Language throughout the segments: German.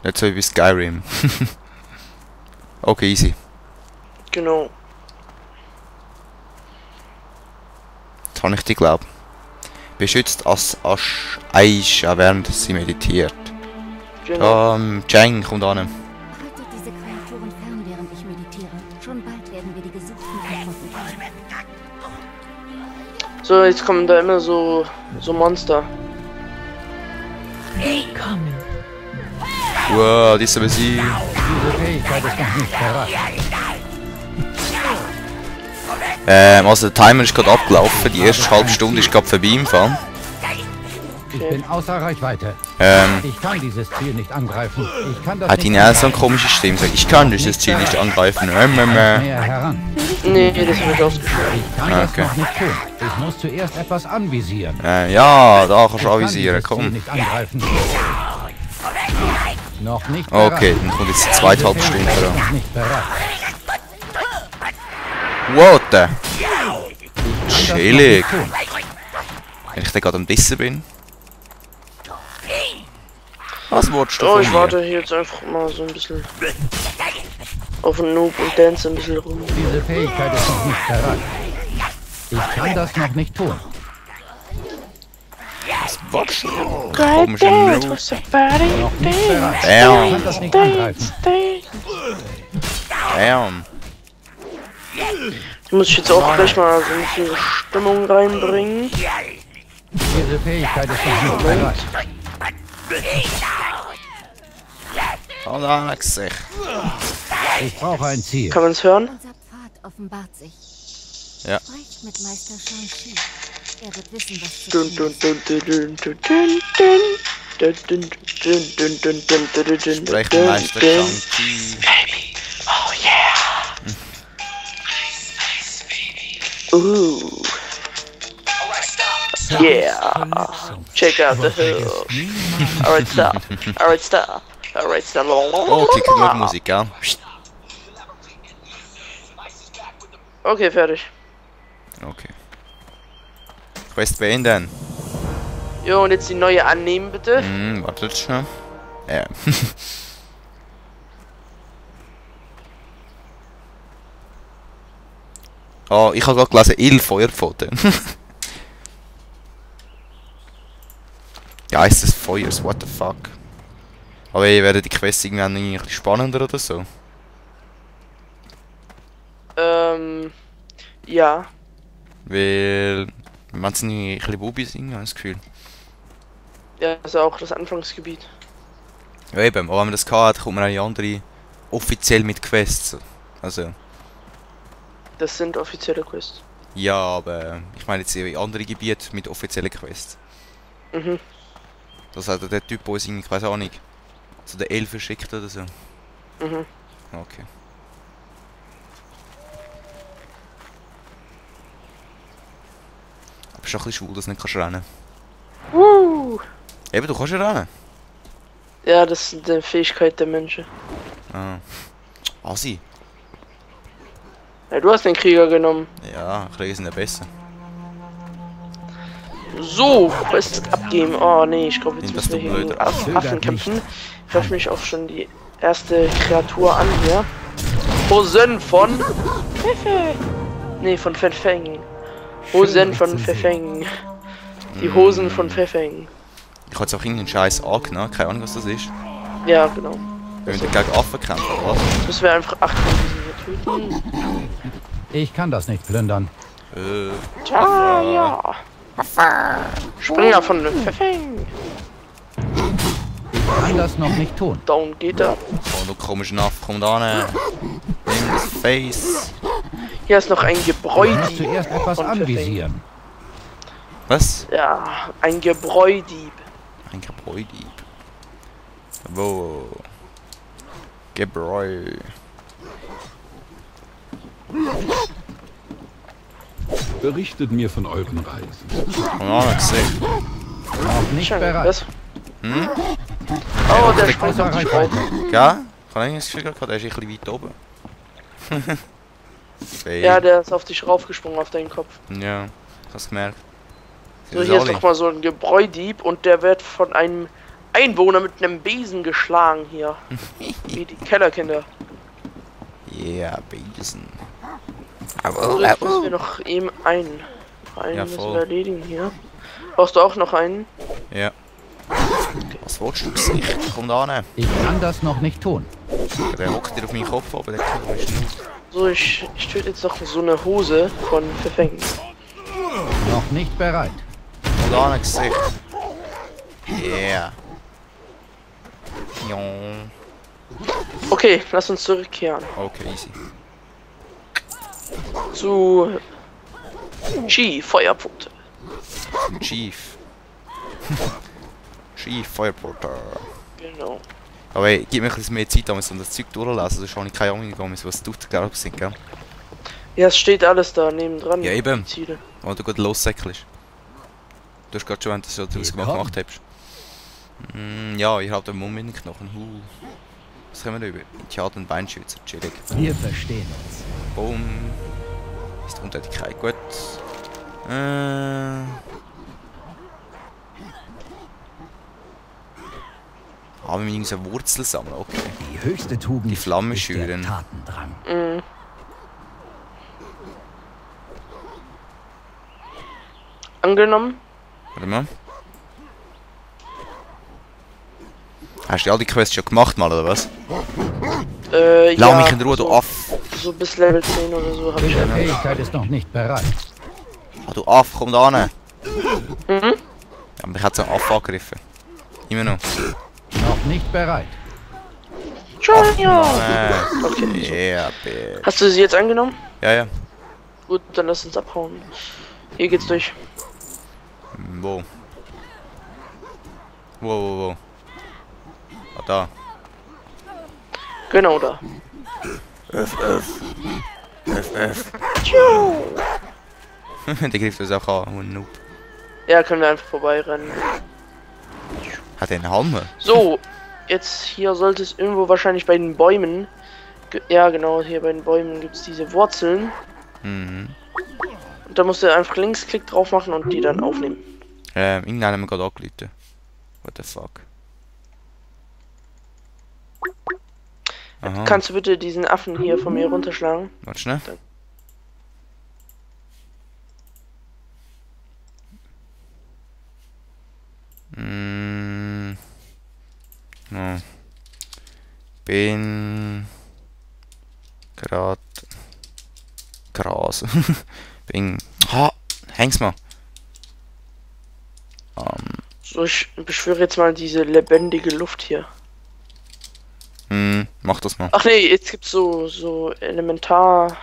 Nicht so wie bei Skyrim. Okay, easy. Genau. Jetzt habe ich die glaub. Beschützt Aisha, während sie meditiert. Genau. Chang kommt an. Haltet diese Kreaturen fern, während ich meditiere. Schon bald werden wir die gesuchten Antworten finden. So, jetzt kommen da immer so Monster. Willkommen. Wow, die ist aber sie. Diese Fähigkeit ist noch nicht bereit. Also der Timer ist gerade abgelaufen. Die erste halbe Stunde ist gerade vorbei im Fall. Ich bin außer Reichweite. Ich kann dieses Ziel nicht angreifen. Ich kann das Hat nicht ihn auch so eine komische Stimme gesagt, ich kann dieses Ziel nicht angreifen. näher heran. Nee, das habe ich ausgeschaltet. Ich kann das noch nicht tun. Ich muss zuerst etwas anvisieren. Ja, da kannst du Ich kann avisieren, dieses Ziel komm. nicht angreifen. Noch nicht bereit. Okay, dann kommt jetzt die zweite halbe Stunde Noch dran. nicht bereit. What the? Kann das noch Chillig. nicht tun. Wenn ich da gerade am Dissen bin. Was wolltest du Oh, von ich mir? warte hier jetzt einfach mal so ein bisschen auf den Noob und dance ein bisschen rum. Diese Fähigkeit ist noch nicht bereit. Ich kann das noch nicht tun. Was wolltest du? God Komischer damn, it Noob. was a body Noch nicht bereit. Ich Damn, kann das nicht angreifen. damn. Ich muss jetzt auch gleich mal so ein bisschen Stimmung reinbringen. Diese Fähigkeit ist noch nicht bereit. Und dann Gesicht. Ich brauche ein Ziel. Kann man es hören? Unser Pfad offenbart sich. Ja. Sprecht mit Meister Shang-Chi. Er wird wissen, was zu Dun, tun dun, ist. dun, dun, dun, dun, dun. Dun, dun, dun, dun, dun, dun, dun, dun, dun, Sprechen dun, Meister dun. Shang-Chi. Baby, oh yeah. Yeah. Check out the hill. Alright, stop. Alright, stop. Alright, stop. Oh, die kriegen wir die Musik, gell? Okay, fertig. Okay. Quest beenden. Jo, und jetzt die neue annehmen, bitte. Wartet schon. Ja. Oh, ich habe gerade gelesen, Il Feuerpfoten. Geist des Feuers, what the fuck. Aber werden die Quests irgendwann ein bisschen spannender oder so? Ja. Weil... Man sind ein bisschen Bubis irgendwie, habe ich das Gefühl. Ja, das ist auch das Anfangsgebiet. Ja eben, aber wenn man das hat, kommt man eine andere offiziell mit Quests. Also... Das sind offizielle Quests. Ja, aber ich meine jetzt eher andere Gebiete mit offiziellen Quests. Mhm. Das hat der Typ, der uns irgendwie, ich weiß auch nicht, zu den Elfen schickt oder so. Mhm. Okay. Aber ist schon ein bisschen schwul, dass du nicht kannst rennen. Eben, du kannst ja rennen. Ja, das ist eine Fähigkeit der Menschen. Ah. Asi. Ja, du hast den Krieger genommen. Ja, Krieger sind ja besser. So, Quest abgeben. Oh nee, ich glaube, jetzt Nimm das müssen wir doch hier blöd gegen Affen kämpfen. Ich werfe mich auch schon die erste Kreatur an hier. Hosen von Pfeffer. Nee, von Pfeffeng. Hosen von Pfeffeng. Die Hosen von Pfeffeng. Ich habe jetzt auch irgendeinen Scheiß angenommen, keine Ahnung was das ist. Ja, genau. Wenn wir gegen Affen kämpfen, oder was? Jetzt müssen wir einfach 8 von diesen hier töten. Ich kann das nicht plündern. Tja, ja. Springer von Pfeffeng. Ich kann das noch nicht tun. Down geht er. Oh, du komischer Aff, komm da hin. Nimm das Face. Hier ist noch ein Ich Gebräu. muss zuerst etwas von Pfeffeng. anvisieren. Was? Ja, ein Gebräudieb. Ein Gebräudieb. Wo? Gebräu. Berichtet mir von euren Reisen. Oh, gesehen. Noch nicht Schau, bereit. was? Hm? Oh, der der springt außer auf dich drauf. Reichweite. Gell? Ich habe das Gefühl gehabt, der ist ein bisschen weit oben. Fail. Ja, der ist auf dich raufgesprungen, auf deinen Kopf. Ja, hast gemerkt. So, hier ist doch mal so ein Gebräudieb und der wird von einem Einwohner mit einem Besen geschlagen hier. Wie die Kellerkinder. Yeah, Besen. Also jetzt müssen wir noch eben einen Ja, müssen voll. wir erledigen hier. Brauchst du auch noch einen? Ja. Was willst du Gesicht? Komm da hin. Ich kann das noch nicht tun. Der hockt dir auf meinen Kopf, aber der Killer ist nur. So, ich töte jetzt noch so eine Hose von Verfängen. Noch nicht bereit. Komm da hin, Gesicht. Yeah. Ja. Okay, lass uns zurückkehren. Okay, easy. Zu Feuerpfote. Chief. Chief Fireporter. Genau. Aber ey, gib mir ein bisschen mehr Zeit, um das Zeug durchzulesen, sonst habe ich keine Ahnung, was es tut, glaube ich, gell? Ja, es steht alles da nebendran. Ja, eben. die Ziele. Wo du gut lossäckelst. Du hast gerade schon, wenn du das so draus gemacht hast. Ja, ihr habt einen Mumienknochen. Was können wir da über? Tjaden und Beinschützer, chillig. Wir verstehen uns. Boom. Ist Untätigkeit gut. Ah, wir müssen unsere Wurzel sammeln, okay. Die höchste Tugend Die Flamme ist der schüren. Tatendrang. Mhm. Angenommen? Warte mal. Hast du all die Quests schon gemacht mal, oder was? Lass ja, mich in Ruhe, du so, Aff! so bis Level 10 oder so habe ich Diese einen. Fähigkeit ist noch nicht bereit. Ah, du Aff, komm da hin! Mhm. Ja, mich hat so ein Aff angegriffen. Immer noch. Noch nicht bereit. Ja. Okay. Yeah, bitch. Hast du sie jetzt angenommen? Ja, ja. Gut, dann lass uns abhauen. Hier geht's durch. Wo? Wo? Ah, da. Genau da. F. Der greift uns auch an, ein Noob. Ja, können wir einfach vorbeirennen. Hat er einen Hammer? So, jetzt hier sollte es irgendwo wahrscheinlich bei den Bäumen. Ja, genau, hier bei den Bäumen gibt es diese Wurzeln. Mhm. Und da musst du einfach Linksklick drauf machen und die dann aufnehmen. Irgendeinen haben wir gerade angerufen. What the fuck? Aha. Kannst du bitte diesen Affen hier von mir runterschlagen? Warte schnell. No. Bin grad Gras. Bin. Ha! Häng's mal. So, ich beschwöre jetzt mal diese lebendige Luft hier. Mach das mal. Ach nee, jetzt gibt's so elementar,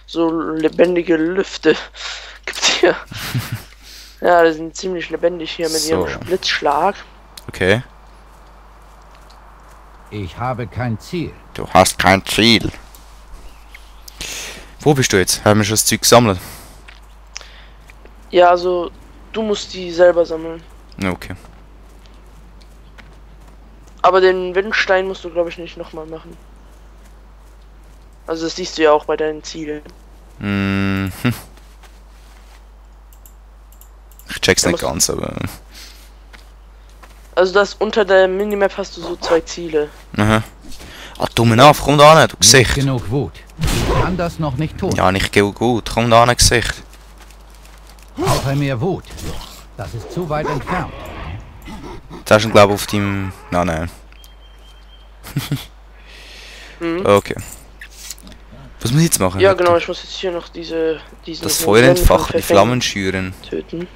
so lebendige Lüfte. Gibt's hier. Ja, die sind ziemlich lebendig hier mit So. ihrem Blitzschlag. Okay. Ich habe kein Ziel. Du hast kein Ziel. Wo bist du jetzt? Haben wir schon das Zeug gesammelt? Ja, also du musst die selber sammeln. Ja, okay. Aber den Windstein musst du, glaube ich, nicht nochmal machen. Also das siehst du ja auch bei deinen Zielen. Ich check's Da nicht musst- ganz, aber. Also das unter der Minimap hast du so 2 Ziele. Aha. Ah, Daumen auf, komm da hin, du Nicht Gesicht. genug Wut. Ich kann das noch nicht tun. Ja, nicht gut, komm da hin, Gesicht. Brauche mehr Wut. Das ist zu weit entfernt. Das hast du, glaube ich, auf deinem. Nein. Okay. Was muss ich jetzt machen? Ja genau, ich muss jetzt hier noch diesen Das Hosen Feuer von entfachen, die Verfängen Flammen schüren. töten.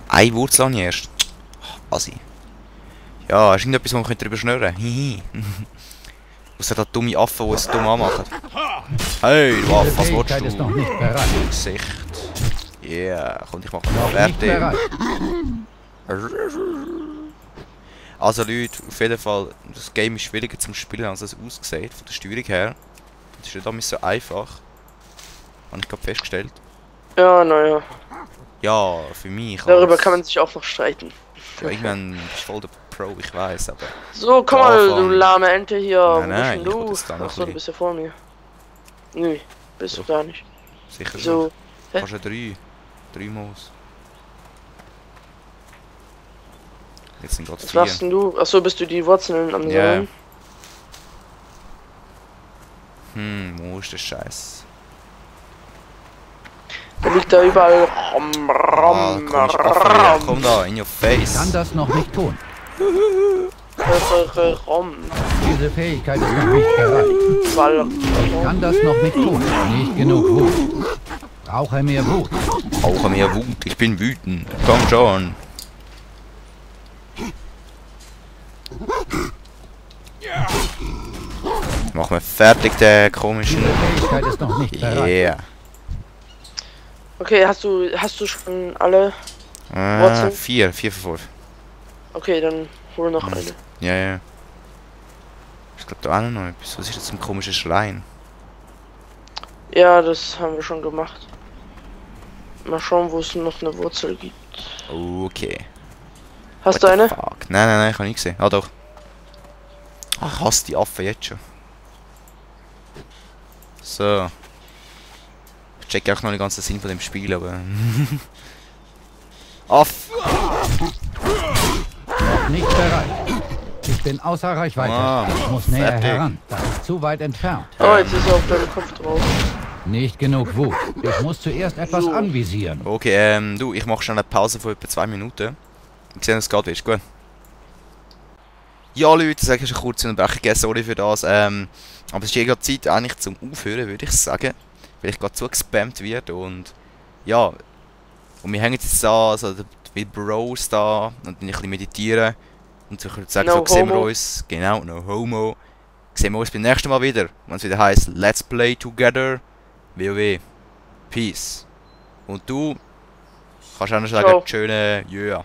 Eine Wurzel an erst. Assi. Ja, hast du irgendetwas, wo man drüber schnurren? Hihi. Außer der dumme Affen, die es dumm anmachen. Hey, du Diese Affe, was willst Fähigkeit ist noch du? nicht bereit. Gesicht. Yeah, komm, ich mach Noch mal nicht fertig. bereit. Also Leute, auf jeden Fall, das Game ist schwieriger zum Spielen, als es aussieht, von der Steuerung her. Das ist nicht immer so einfach. Habe ich gerade festgestellt. Ja, naja. Ja, für mich. Darüber als- kann man sich auch noch streiten. Ja, irgendwann bist du voll der Pro, ich weiß, aber. So, komm Ja, mal, du Anfang. lahme Ente hier. Nein, Wo nein, bist ich denn wollte du? jetzt da noch Achso, du ein bist ja vor mir. Nö, bist du gar nicht. Sicher schon. So, Fast ja 3. 3 Maus. Jetzt sind gerade Was 4. machst denn du? Achso, bist du die Wurzeln am Sammeln? Wo ist der Scheiß? Der liegt da überall. Komm da, in your face. Ich kann das noch nicht tun. Diese Fähigkeit ist noch nicht bereit. Ich kann das noch nicht tun. Nicht genug Wut. Brauche mehr Wut. Brauche mehr Wut. Ich bin wütend. Komm schon. Mach mal fertig, der komische. Diese Fähigkeit ist noch nicht bereit. Yeah. Okay, hast du schon alle? 4 von 5. Okay, dann hol noch eine. Ja. Ich glaube da auch noch etwas. Was ist jetzt ein komischer Schleim? Ja, das haben wir schon gemacht. Mal schauen, wo es noch eine Wurzel gibt. Okay. Hast du eine? Fuck. Nein, ich habe nicht gesehen. Ah doch. Ach, ich hasse die Affen jetzt schon. So. Ich check auch noch den ganzen Sinn von dem Spiel, aber... Aff! Noch nicht bereit. Ich bin außer Reichweite. Ich muss näher fertig. heran. Das ist zu weit entfernt. Oh, jetzt ist er auf deinem Kopf drauf. Nicht genug Wut. Ich muss zuerst etwas anvisieren. Okay, du, ich mache schon eine Pause von etwa 2 Minuten. Wir sehen, es geht, ist gut. Ja Leute, sage ich schon kurz und brechen, sorry für das. Aber es ist eh gerade Zeit eigentlich zum Aufhören, würde ich sagen. Weil ich gerade zugespammt wird und... Ja. Und wir hängen jetzt da, also die Bros da und dann ein bisschen meditieren. Und ich würde sagen, No so sehen wir homo. uns, genau, no homo. Sehen wir uns beim nächsten Mal wieder, wenn es wieder heisst Let's Play Together WoW. Peace. Und du kannst auch noch sagen, Ciao. schöne, ja.